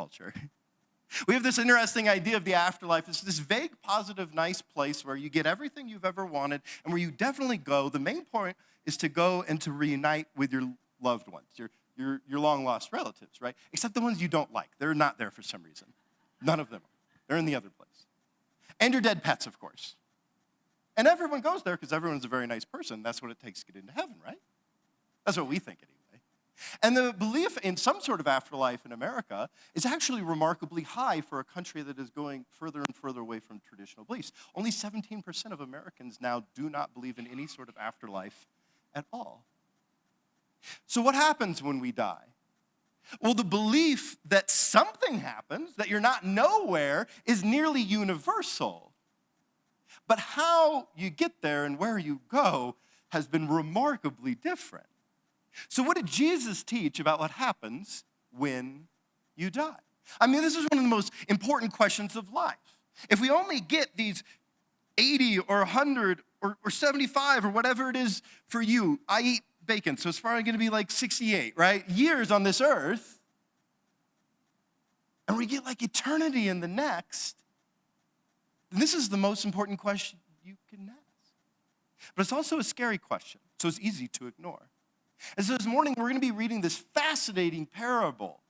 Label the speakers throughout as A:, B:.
A: culture. We have this interesting idea of the afterlife. It's this vague, positive, nice place where you get everything you've ever wanted and where you definitely go. The main point is to go and to reunite with your loved ones, your long-lost relatives, right? Except the ones you don't like. They're not there for some reason. None of them are. They're in the other place. And your dead pets, of course. And everyone goes there because everyone's a very nice person. That's what it takes to get into heaven, right? That's what we think anyway. And the belief in some sort of afterlife in America is actually remarkably high for a country that is going further and further away from traditional beliefs. Only 17% of Americans now do not believe in any sort of afterlife at all. So what happens when we die? Well, the belief that something happens, that you're not nowhere, is nearly universal. But how you get there and where you go has been remarkably different. So what did Jesus teach about what happens when you die? I mean, this is one of the most important questions of life. If we only get these 80 or 100 or 75 or whatever it is for you, I eat bacon, so it's probably going to be like 68, right? Years on this earth, and we get like eternity in the next, then this is the most important question you can ask. But it's also a scary question, so it's easy to ignore. And so this morning, we're going to be reading this fascinating parable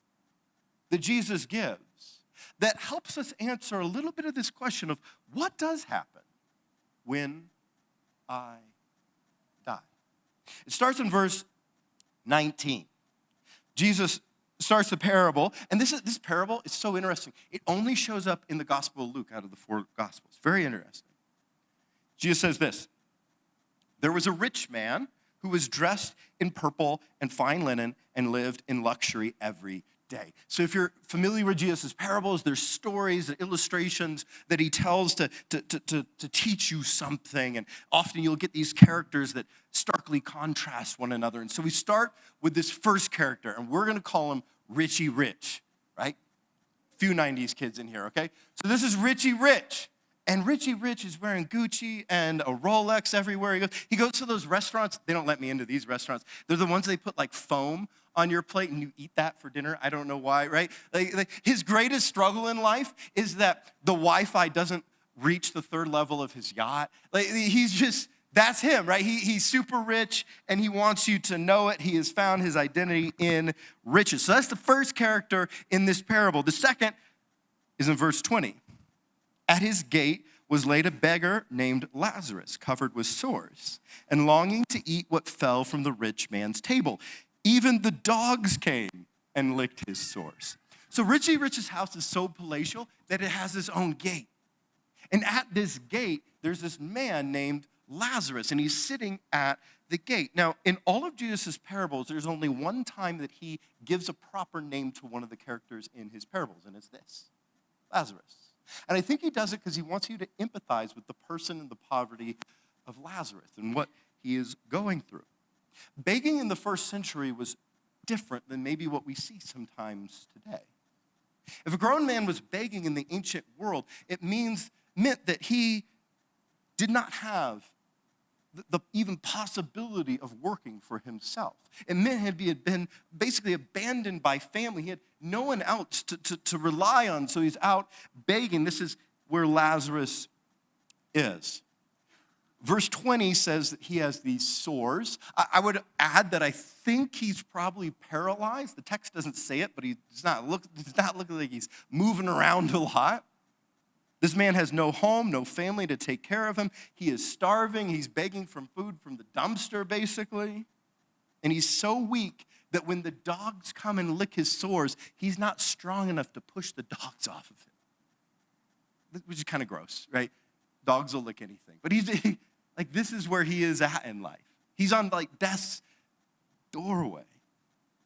A: that Jesus gives that helps us answer a little bit of this question of what does happen when I die. It starts in verse 19. Jesus starts the parable, and this parable is so interesting. It only shows up in the Gospel of Luke out of the 4 Gospels. Very interesting. Jesus says this: there was a rich man who was dressed in purple and fine linen and lived in luxury every day. So if you're familiar with Jesus' parables, there's stories and illustrations that he tells to teach you something. And often you'll get these characters that starkly contrast one another. And so we start with this first character, and we're going to call him Richie Rich, right? Few 90s kids in here, okay? So this is Richie Rich. And Richie Rich is wearing Gucci and a Rolex everywhere he goes. He goes to those restaurants. They don't let me into these restaurants. They're the ones they put like foam on your plate and you eat that for dinner. I don't know why, right? Like his greatest struggle in life is that the Wi-Fi doesn't reach the 3rd level of his yacht. Like he's just, that's him, right? He's super rich and he wants you to know it. He has found his identity in riches. So that's the first character in this parable. The second is in verse 20. At his gate was laid a beggar named Lazarus, covered with sores, and longing to eat what fell from the rich man's table. Even the dogs came and licked his sores. So Richie Rich's house is so palatial that it has its own gate. And at this gate, there's this man named Lazarus, and he's sitting at the gate. Now, in all of Jesus' parables, there's only one time that he gives a proper name to one of the characters in his parables, and it's this: Lazarus. And I think he does it because he wants you to empathize with the person and the poverty of Lazarus and what he is going through. Begging in the first century was different than maybe what we see sometimes today. If a grown man was begging in the ancient world, it meant that he did not have the even possibility of working for himself. It meant he had been basically abandoned by family. He had no one else to rely on, so he's out begging. This is where Lazarus is. Verse 20 says that he has these sores. I would add that I think he's probably paralyzed. The text doesn't say it, but he's not looking like he's moving around a lot. This man has no home, no family to take care of him. He is starving. He's begging for food from the dumpster, basically. And he's so weak that when the dogs come and lick his sores, he's not strong enough to push the dogs off of him. Which is kind of gross, right? Dogs will lick anything. But this is where he is at in life. He's on like death's doorway.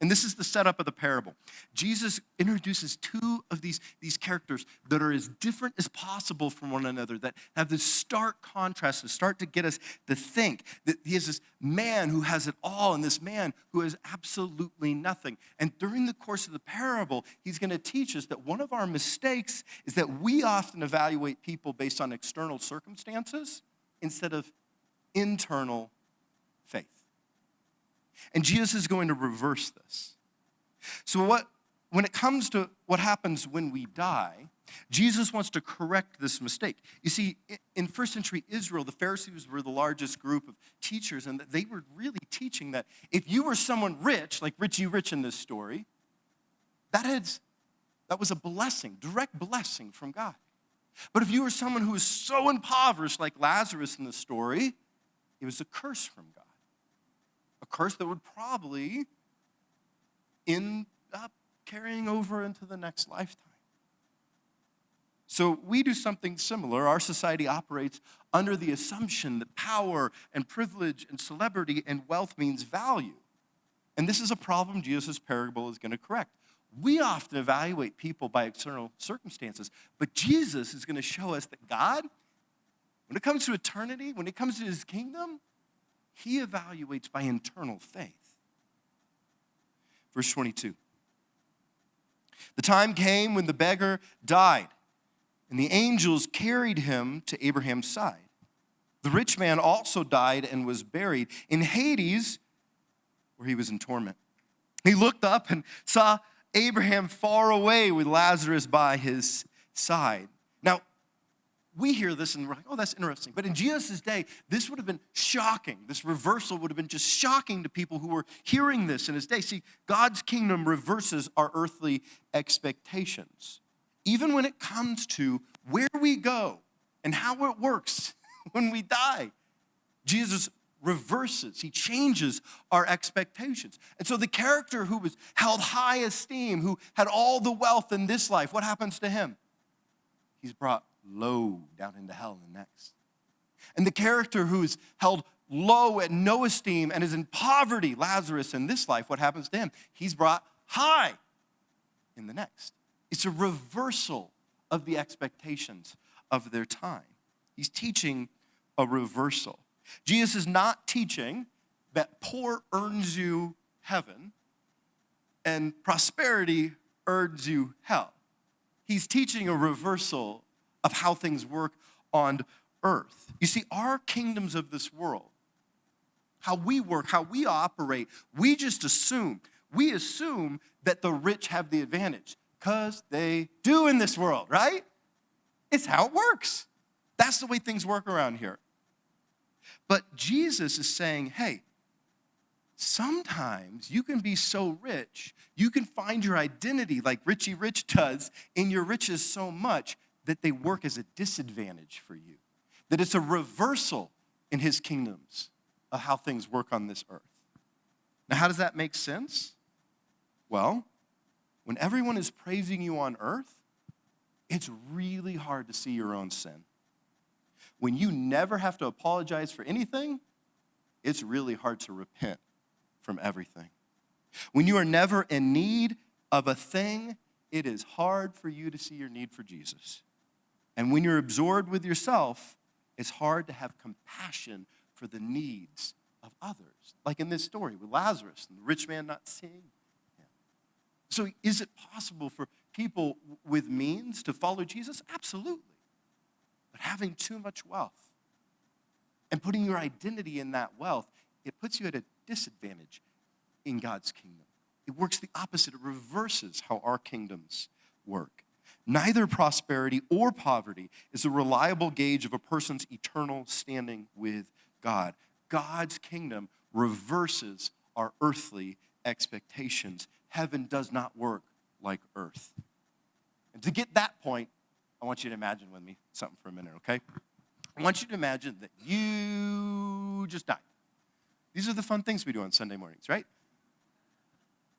A: And this is the setup of the parable. Jesus introduces 2 of these characters that are as different as possible from one another, that have this stark contrast, to start to get us to think that he is this man who has it all and this man who has absolutely nothing. And during the course of the parable, he's going to teach us that one of our mistakes is that we often evaluate people based on external circumstances instead of internal faith. And Jesus is going to reverse this. So what when it comes to what happens when we die, Jesus wants to correct this mistake. You see, in first century Israel, the Pharisees were the largest group of teachers, and they were really teaching that if you were someone rich, like Richie Rich in this story, that was a blessing, direct blessing from God. But if you were someone who was so impoverished, like Lazarus in the story, it was a curse from God. A curse that would probably end up carrying over into the next lifetime. So we do something similar. Our society operates under the assumption that power and privilege and celebrity and wealth means value. And this is a problem Jesus' parable is going to correct. We often evaluate people by external circumstances, but Jesus is going to show us that God, when it comes to eternity, when it comes to his kingdom, he evaluates by internal faith. Verse 22. The time came when the beggar died, and the angels carried him to Abraham's side. The rich man also died and was buried in Hades, where he was in torment. He looked up and saw Abraham far away with Lazarus by his side. Now, we hear this and we're like, oh, that's interesting. But in Jesus' day, this would have been shocking. This reversal would have been just shocking to people who were hearing this in his day. See, God's kingdom reverses our earthly expectations. Even when it comes to where we go and how it works when we die, Jesus reverses, he changes our expectations. And so the character who was held high esteem, who had all the wealth in this life, what happens to him? He's brought low down into hell in the next. And the character who is held low at no esteem and is in poverty, Lazarus, in this life, what happens to him? He's brought high in the next. It's a reversal of the expectations of their time. He's teaching a reversal. Jesus is not teaching that poor earns you heaven and prosperity earns you hell. He's teaching a reversal of how things work on earth. You see, our kingdoms of this world, how we work, how we operate, we just assume. We assume that the rich have the advantage because they do in this world, right? It's how it works. That's the way things work around here. But Jesus is saying, hey, sometimes you can be so rich, you can find your identity like Richie Rich does in your riches so much that they work as a disadvantage for you. That it's a reversal in his kingdoms of how things work on this earth. Now, how does that make sense? Well, when everyone is praising you on earth, it's really hard to see your own sin. When you never have to apologize for anything, it's really hard to repent from everything. When you are never in need of a thing, it is hard for you to see your need for Jesus. And when you're absorbed with yourself, it's hard to have compassion for the needs of others. Like in this story with Lazarus and the rich man not seeing him. So is it possible for people with means to follow Jesus? Absolutely. But having too much wealth and putting your identity in that wealth, it puts you at a disadvantage in God's kingdom. It works the opposite. It reverses how our kingdoms work. Neither prosperity or poverty is a reliable gauge of a person's eternal standing with God. God's kingdom reverses our earthly expectations. Heaven does not work like earth. And to get that point, I want you to imagine with me something for a minute, okay? I want you to imagine that you just died. These are the fun things we do on Sunday mornings, right?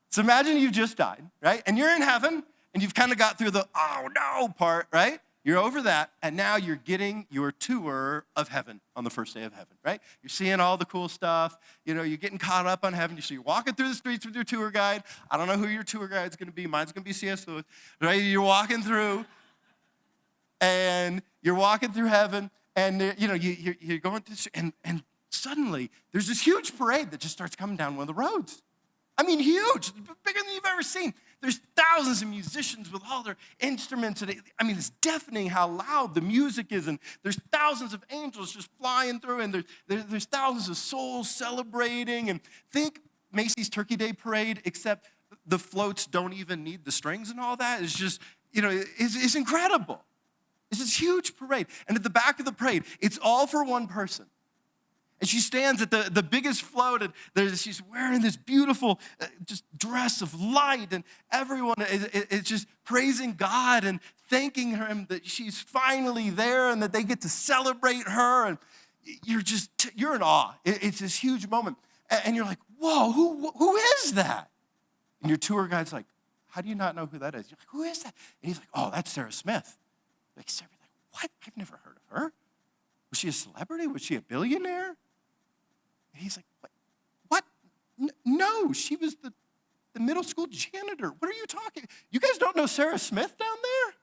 A: So imagine you just died, right? And you're in heaven, and you've kind of got through the oh no part, right? You're over that, and now you're getting your tour of heaven on the first day of heaven, right? You're seeing all the cool stuff. You know, you're getting caught up on heaven. So you're walking through the streets with your tour guide. I don't know who your tour guide's going to be. Mine's going to be C.S. Lewis, right? You're walking through, and you're walking through heaven, and you know you're going through, and suddenly there's this huge parade that just starts coming down one of the roads. I mean, huge, bigger than you've ever seen. There's thousands of musicians with all their instruments. And it's deafening how loud the music is. And there's thousands of angels just flying through. And there's thousands of souls celebrating. And think Macy's Turkey Day Parade, except the floats don't even need the strings and all that. It's just, it's incredible. It's this huge parade. And at the back of the parade, it's all for one person. And she stands at the biggest float, and she's wearing this beautiful just dress of light, and everyone is just praising God and thanking him that she's finally there and that they get to celebrate her. And you're in awe. It's this huge moment. And you're like, whoa, who is that? And your tour guide's like, how do you not know who that is? You're like, who is that? And he's like, oh, that's Sarah Smith. Like, Sarah, like, what? I've never heard of her. Was she a celebrity? Was she a billionaire? And he's like, what? No, she was the middle school janitor. What are you talking? You guys don't know Sarah Smith down there?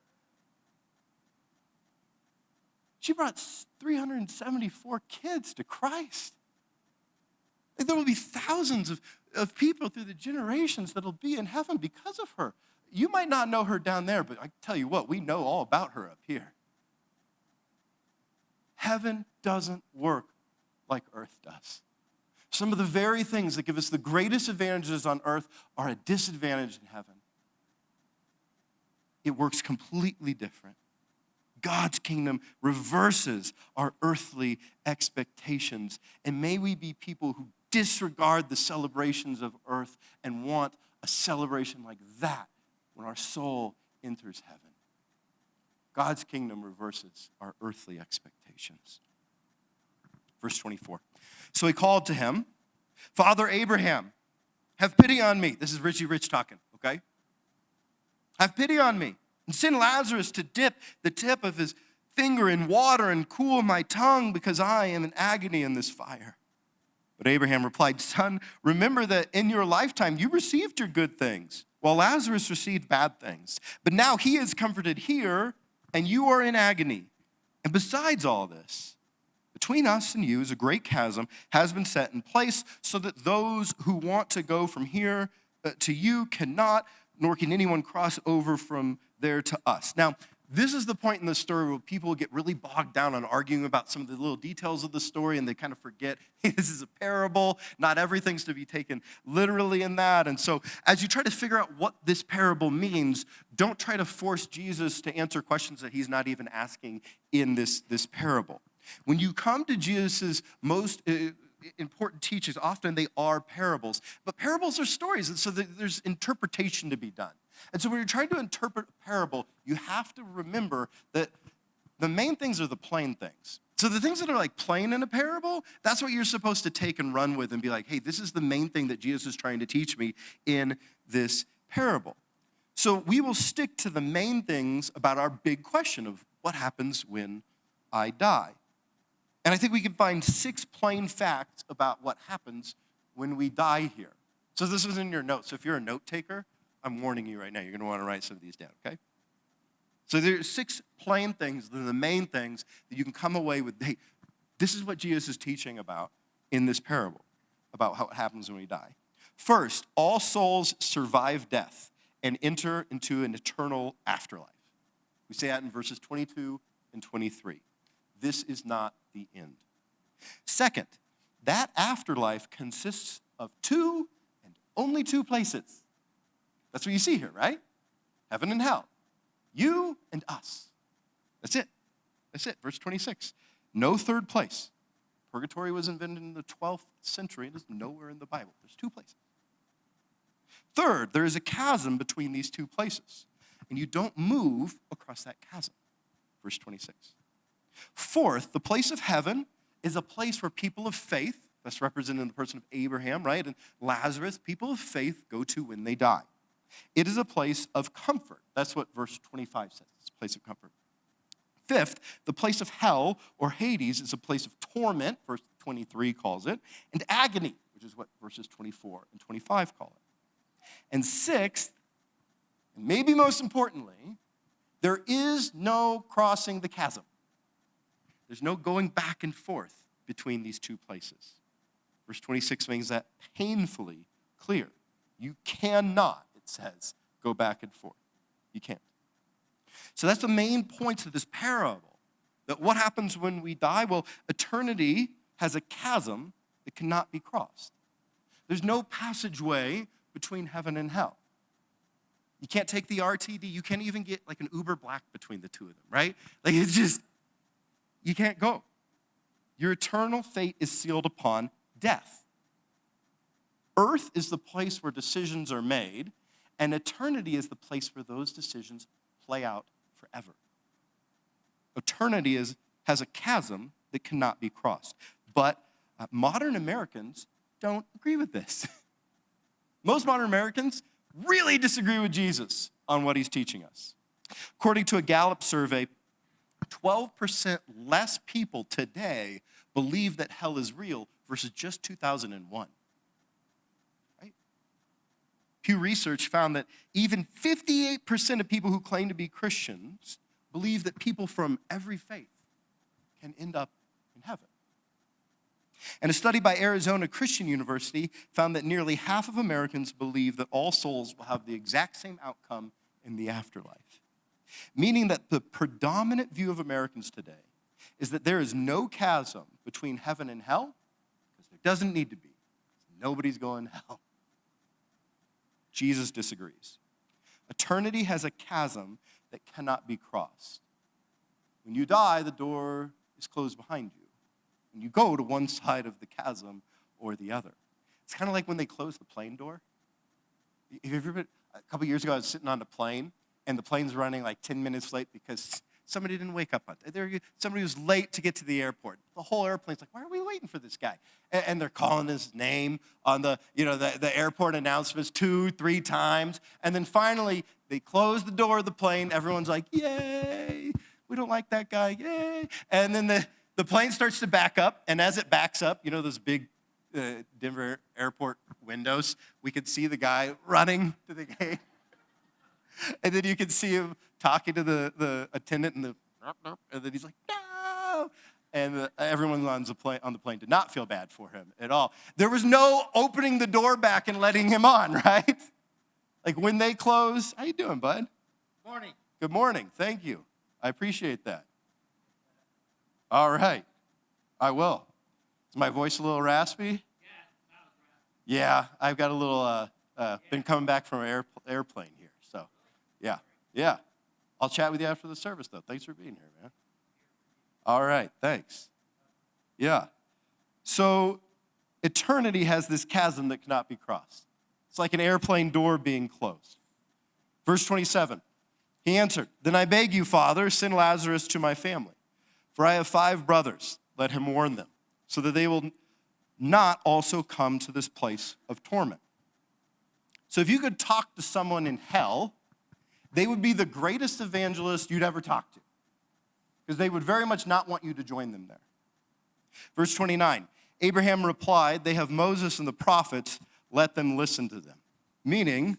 A: She brought 374 kids to Christ. And there will be thousands of people through the generations that will be in heaven because of her. You might not know her down there, but I tell you what, we know all about her up here. Heaven doesn't work like earth does. Some of the very things that give us the greatest advantages on earth are a disadvantage in heaven. It works completely different. God's kingdom reverses our earthly expectations. And may we be people who disregard the celebrations of earth and want a celebration like that when our soul enters heaven. God's kingdom reverses our earthly expectations. Verse 24. So he called to him, Father Abraham, have pity on me. This is Richie Rich talking, okay? Have pity on me. And send Lazarus to dip the tip of his finger in water and cool my tongue because I am in agony in this fire. But Abraham replied, Son, remember that in your lifetime you received your good things, while Lazarus received bad things. But now he is comforted here, and you are in agony. And besides all this, between us and you is a great chasm has been set in place so that those who want to go from here to you cannot, nor can anyone cross over from there to us. Now, this is the point in the story where people get really bogged down on arguing about some of the little details of the story, and they kind of forget, hey, this is a parable. Not everything's to be taken literally in that. And so as you try to figure out what this parable means, don't try to force Jesus to answer questions that he's not even asking in this parable. When you come to Jesus' most important teachings, often they are parables. But parables are stories, and so there's interpretation to be done. And so when you're trying to interpret a parable, you have to remember that the main things are the plain things. So the things that are like plain in a parable, that's what you're supposed to take and run with and be like, hey, this is the main thing that Jesus is trying to teach me in this parable. So we will stick to the main things about our big question of what happens when I die. And I think we can find 6 plain facts about what happens when we die here. So this is in your notes. So if you're a note taker, I'm warning you right now, you're going to want to write some of these down, okay? So there are 6 plain things, they're the main things that you can come away with, hey, this is what Jesus is teaching about in this parable, about how it happens when we die. First, all souls survive death and enter into an eternal afterlife. We say that in verses 22 and 23. This is not the end. Second, that afterlife consists of 2 and only 2 places. That's what you see here, right? Heaven and hell. You and us. That's it. That's it. Verse 26. No third place. Purgatory was invented in the 12th century. It is nowhere in the Bible. There's 2 places. Third, there is a chasm between these 2 places, and you don't move across that chasm. Verse 26. Fourth, the place of heaven is a place where people of faith, that's represented in the person of Abraham, right, and Lazarus, people of faith go to when they die. It is a place of comfort. That's what verse 25 says. It's a place of comfort. Fifth, the place of hell or Hades is a place of torment, verse 23 calls it, and agony, which is what verses 24 and 25 call it. And sixth, and maybe most importantly, there is no crossing the chasm. There's no going back and forth between these 2 places. Verse 26 makes that painfully clear. You cannot, it says, go back and forth. You can't. So that's the main points of this parable. That what happens when we die? Well, eternity has a chasm that cannot be crossed. There's no passageway between heaven and hell. You can't take the RTD. You can't even get like an Uber Black between the two of them, right? Like it's just, you can't go. Your eternal fate is sealed upon death. Earth is the place where decisions are made, and eternity is the place where those decisions play out forever. Eternity has a chasm that cannot be crossed. But modern Americans don't agree with this. Most modern Americans really disagree with Jesus on what he's teaching us. According to a Gallup survey, 12% less people today believe that hell is real versus just 2001. Right? Pew Research found that even 58% of people who claim to be Christians believe that people from every faith can end up in heaven. And a study by Arizona Christian University found that nearly half of Americans believe that all souls will have the exact same outcome in the afterlife. Meaning that the predominant view of Americans today is that there is no chasm between heaven and hell, because there doesn't need to be. Nobody's going to hell. Jesus disagrees. Eternity has a chasm that cannot be crossed. When you die, the door is closed behind you. And you go to one side of the chasm or the other. It's kind of like when they close the plane door. Have you ever been, a couple years ago, I was sitting on a plane, and the plane's running like 10 minutes late because somebody didn't wake up on time. Somebody was late to get to the airport. The whole airplane's like, why are we waiting for this guy? And they're calling his name on the airport announcements 2-3 times. And then finally, they close the door of the plane. Everyone's like, yay, we don't like that guy, yay. And then the plane starts to back up, and as it backs up, you know those big Denver airport windows? We could see the guy running to the gate. And then you can see him talking to the attendant, and then he's like, no! And everyone on the plane did not feel bad for him at all. There was no opening the door back and letting him on, right? Like when they close, how you doing, bud?
B: Morning.
A: Good morning. Thank you. I appreciate that. All right, I will. Is my voice a little raspy? Yeah, I've got a little, been coming back from an airplane here, so yeah. I'll chat with you after the service, though. Thanks for being here, man. All right, thanks. Yeah, so eternity has this chasm that cannot be crossed. It's like an airplane door being closed. Verse 27, he answered, then I beg you, Father, send Lazarus to my family. For I have 5 brothers, let him warn them, so that they will not also come to this place of torment. So if you could talk to someone in hell, they would be the greatest evangelist you'd ever talk to, because they would very much not want you to join them there. Verse 29, Abraham replied, they have Moses and the prophets, let them listen to them. Meaning,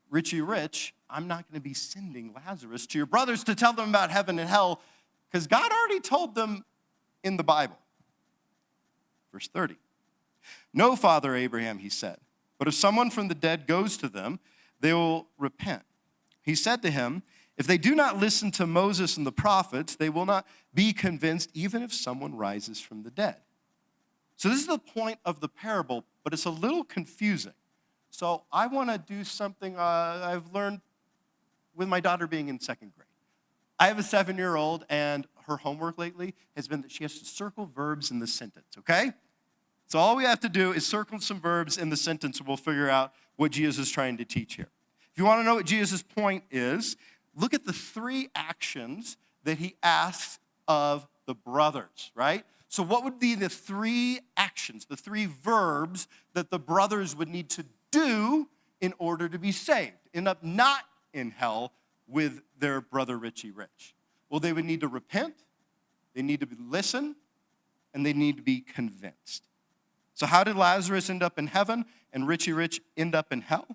A: Richie Rich, I'm not going to be sending Lazarus to your brothers to tell them about heaven and hell, because God already told them in the Bible. Verse 30. No, Father Abraham, he said, but if someone from the dead goes to them, they will repent. He said to him, if they do not listen to Moses and the prophets, they will not be convinced even if someone rises from the dead. So this is the point of the parable, but it's a little confusing. So I want to do something I've learned with my daughter being in 2nd grade. I have a 7-year-old, and her homework lately has been that she has to circle verbs in the sentence, okay? So all we have to do is circle some verbs in the sentence, and we'll figure out what Jesus is trying to teach here. If you want to know what Jesus' point is, look at the 3 actions that he asks of the brothers, right? So what would be the 3 actions, the 3 verbs that the brothers would need to do in order to be saved, end up not in hell with their brother Richie Rich? Well, they would need to repent, they need to listen, and they need to be convinced. So how did Lazarus end up in heaven and Richie Rich end up in hell?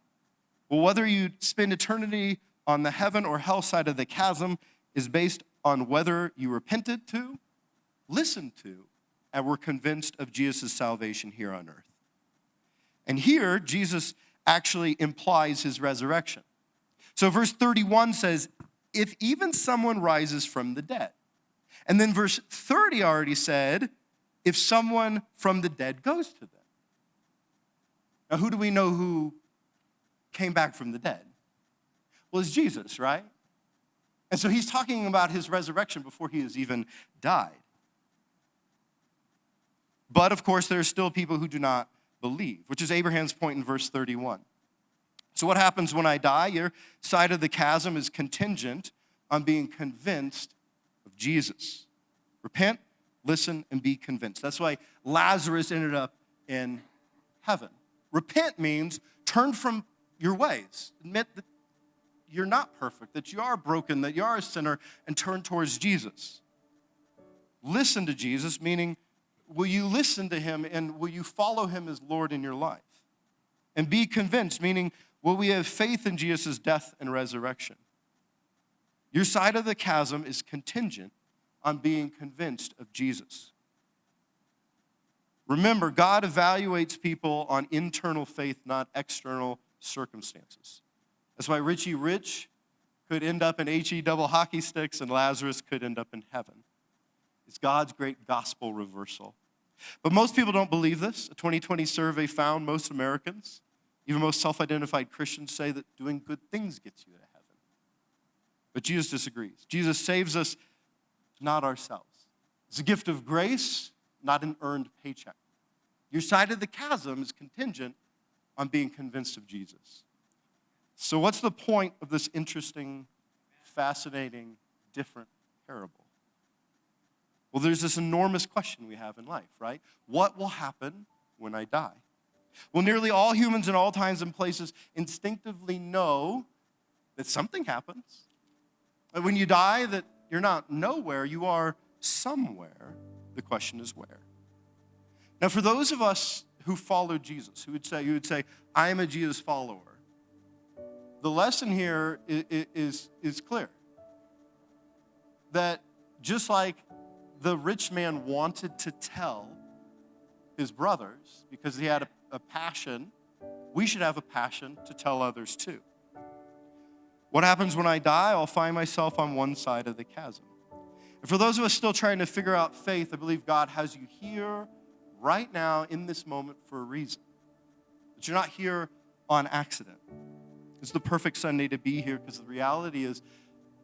A: Well, whether you spend eternity on the heaven or hell side of the chasm is based on whether you repented to, listened to, and were convinced of Jesus' salvation here on earth. And here, Jesus actually implies his resurrection. So verse 31 says, if even someone rises from the dead. And then verse 30 already said, if someone from the dead goes to them. Now, who do we know who came back from the dead? Well, it's Jesus, right? And so he's talking about his resurrection before he has even died. But of course, there are still people who do not believe, which is Abraham's point in verse 31. So what happens when I die? Your side of the chasm is contingent on being convinced of Jesus. Repent, listen, and be convinced. That's why Lazarus ended up in heaven. Repent means turn from your ways. Admit that you're not perfect, that you are broken, that you are a sinner, and turn towards Jesus. Listen to Jesus, meaning will you listen to him and will you follow him as Lord in your life? And be convinced, meaning will we have faith in Jesus' death and resurrection? Your side of the chasm is contingent on being convinced of Jesus. Remember, God evaluates people on internal faith, not external circumstances. That's why Richie Rich could end up in HE double hockey sticks and Lazarus could end up in heaven. It's God's great gospel reversal. But most people don't believe this. A 2020 survey found most Americans, even most self-identified Christians, say that doing good things gets you to heaven. But Jesus disagrees. Jesus saves us, not ourselves. It's a gift of grace, not an earned paycheck. Your side of the chasm is contingent on being convinced of Jesus. So what's the point of this interesting, fascinating, different parable? Well, there's this enormous question we have in life, right? What will happen when I die? Well, nearly all humans in all times and places instinctively know that something happens. And when you die, that you're not nowhere, you are somewhere. The question is where. Now, for those of us who follow Jesus, you would say, I am a Jesus follower. The lesson here is clear. That just like the rich man wanted to tell his brothers because he had a passion, we should have a passion to tell others too. What happens when I die? I'll find myself on one side of the chasm. And for those of us still trying to figure out faith, I believe God has you here right now in this moment for a reason. That you're not here on accident. It's the perfect Sunday to be here because the reality is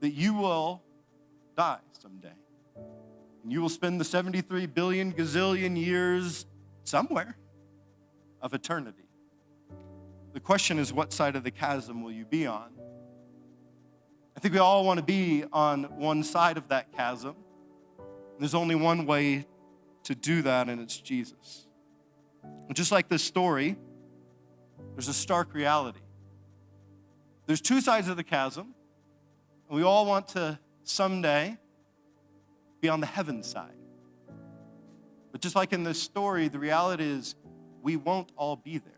A: that you will die someday. And you will spend the 73 billion gazillion years somewhere of eternity. The question is, what side of the chasm will you be on? I think we all want to be on one side of that chasm. And there's only one way to do that, and it's Jesus. And just like this story, there's a stark reality. There's two sides of the chasm, and we all want to someday be on the heaven side. But just like in this story, the reality is we won't all be there.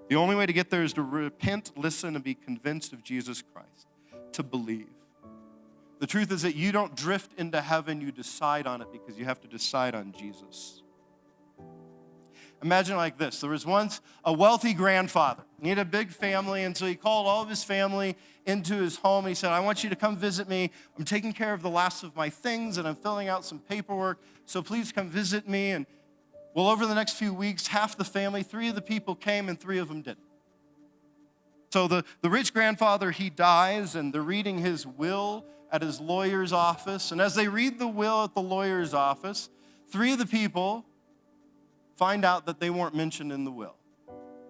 A: The only way to get there is to repent, listen, and be convinced of Jesus Christ, to believe. The truth is that you don't drift into heaven, you decide on it because you have to decide on Jesus. Imagine like this. There was once a wealthy grandfather. He had a big family, and so he called all of his family into his home. And he said, I want you to come visit me. I'm taking care of the last of my things, and I'm filling out some paperwork, so please come visit me. And well, over the next few weeks, half the family, 3 of the people came, and 3 of them didn't. So the rich grandfather, he dies, and they're reading his will at his lawyer's office. And as they read the will at the lawyer's office, 3 of the people find out that they weren't mentioned in the will.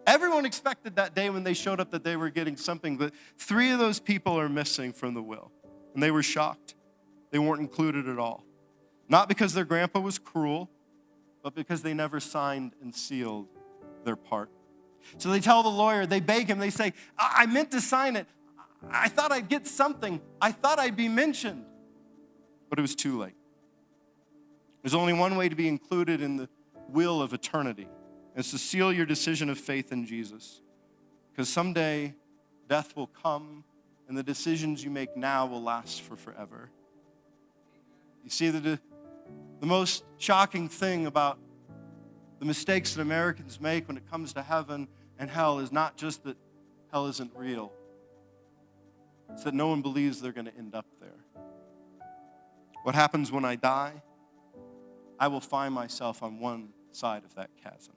A: Everyone expected that day when they showed up that they were getting something, but 3 of those people are missing from the will. And they were shocked. They weren't included at all. Not because their grandpa was cruel, but because they never signed and sealed their part. So they tell the lawyer, they beg him, they say, I meant to sign it. I thought I'd get something. I thought I'd be mentioned. But it was too late. There's only one way to be included in the will of eternity. And it's to seal your decision of faith in Jesus. Because someday death will come and the decisions you make now will last for forever. You see, the most shocking thing about the mistakes that Americans make when it comes to heaven and hell is not just that hell isn't real. It's that no one believes they're going to end up there. What happens when I die? I will find myself on one side of that chasm.